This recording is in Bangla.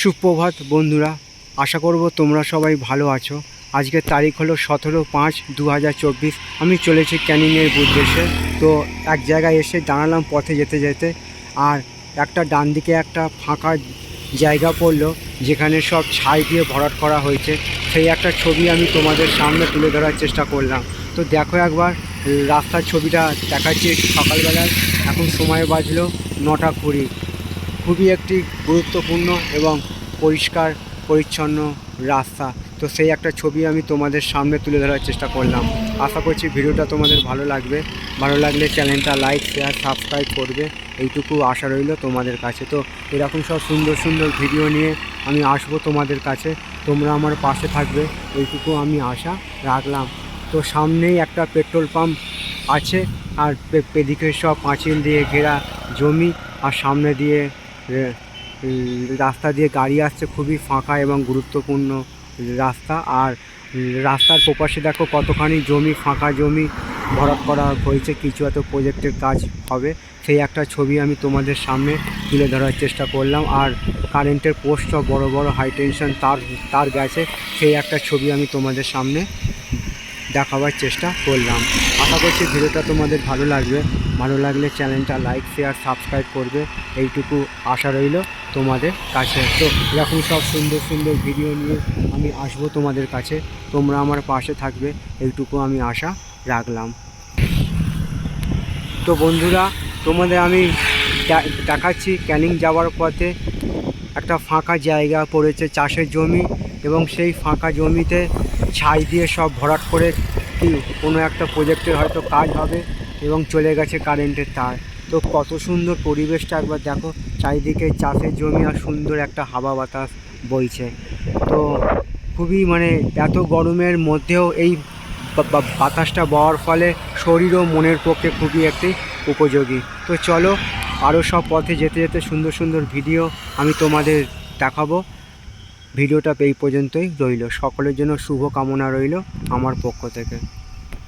সুপ্রভাত বন্ধুরা, আশা করব তোমরা সবাই ভালো আছো। আজকের তারিখ হলো 17/5/2024। আমি চলেছি ক্যানিংয়ের উদ্দেশ্যে। তো এক জায়গায় এসে দাঁড়ালাম পথে যেতে যেতে, আর একটা ডান দিকে একটা ফাঁকা জায়গা পড়লো যেখানে সব ছাই দিয়ে ভরাট করা হয়েছে। সেই একটা ছবি আমি তোমাদের সামনে তুলে ধরার চেষ্টা করলাম। তো দেখো একবার রাস্তার ছবিটা দেখাচ্ছি সকালবেলায়। এখন সময় বাজলো 9:20। খুবই একটি গুরুত্বপূর্ণ এবং পরিষ্কার পরিচ্ছন্ন রাস্তা। তো সেই একটা ছবি আমি তোমাদের সামনে তুলে ধরার চেষ্টা করলাম। আশা করছি ভিডিওটা তোমাদের ভালো লাগবে। ভালো লাগলে চ্যানেলটা লাইক, শেয়ার, সাবস্ক্রাইব করবে, এইটুকু আশা রইল তোমাদের কাছে। তো এরকম সব সুন্দর সুন্দর ভিডিও নিয়ে আমি আসবো তোমাদের কাছে। তোমরা আমার পাশে থাকবে, এইটুকু আমি আশা রাখলাম। তো সামনেই একটা পেট্রোল পাম্প আছে, আর এদিকে সব পাঁচিল দিয়ে ঘেরা জমি, আর সামনে দিয়ে রাস্তা দিয়ে গাড়ি আসছে। খুবই ফাঁকা এবং গুরুত্বপূর্ণ রাস্তা। আর রাস্তার ওপাশে দেখো কতখানি জমি, ফাঁকা জমি ভরাট করা হয়েছে, কিছু এত প্রজেক্টের কাজ হবে। সেই একটা ছবি আমি তোমাদের সামনে তুলে ধরার চেষ্টা করলাম। আর কারেন্টের পোস্টও বড় বড় হাই টেনশন তার গেছে, সেই একটা ছবি আমি তোমাদের সামনে দেখাবার চেষ্টা করলাম। আশা করছি ভিডিওটা তোমাদের ভালো লাগবে। ভালো লাগলে চ্যানেলটা লাইক, শেয়ার, সাবস্ক্রাইব করবে, এইটুকু আশা রইল তোমাদের কাছে। তো এরকম সব সুন্দর সুন্দর ভিডিও নিয়ে আমি আসবো তোমাদের কাছে। তোমরা আমার পাশে থাকবে, এইটুকু আমি আশা রাখলাম। তো বন্ধুরা, তোমাদের আমি দেখাচ্ছি ক্যানিং যাওয়ার পথে একটা ফাঁকা জায়গা পড়েছে, চাষের জমি, এবং সেই ফাঁকা জমিতে ছাই দিয়ে সব ভরাট করে কোনো একটা প্রজেক্টের হয়তো কাজ হবে, এবং চলে গেছে কারেন্টের তার। তো কত সুন্দর পরিবেশটা একবার দেখো, চারিদিকে চাষের জমি আর সুন্দর একটা হাওয়া বাতাস বইছে। তো খুবই এত গরমের মধ্যেও এই বাতাসটা বওয়ার ফলে শরীর ও মনের পক্ষে খুবই একটি উপযোগী। তো চলো, আরও সব পথে যেতে যেতে সুন্দর সুন্দর ভিডিও আমি তোমাদের দেখাবো। ভিডিওটা এই পর্যন্তই রইল। সকলের জন্য শুভ কামনা রইল আমার পক্ষ থেকে।